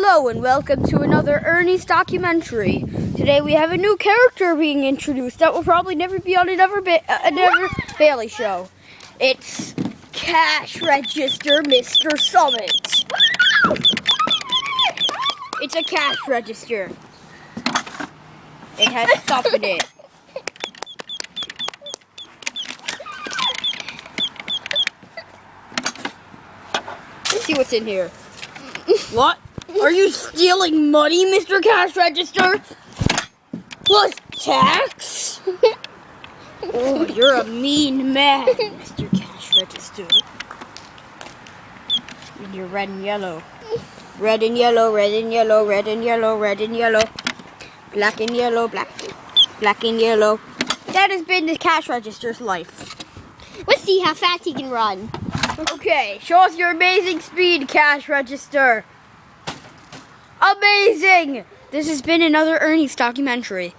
Hello and welcome to another Ernies documentary. Today we have a new character being introduced that will probably never be on another Bailey show. It's Cash Register Mr. Summit. It's a cash register. It has stuff in it. Let's see what's in here. What? Are you stealing money, Mr. Cash Register? Plus tax? Oh, you're a mean man, Mr. Cash Register. And you're red and yellow. Red and yellow, red and yellow, red and yellow, red and yellow. Black and yellow, black and yellow. That has been the Cash Register's life. Let's see how fast he can run. Okay, show us your amazing speed, Cash Register. Amazing! This has been another Ernies documentary.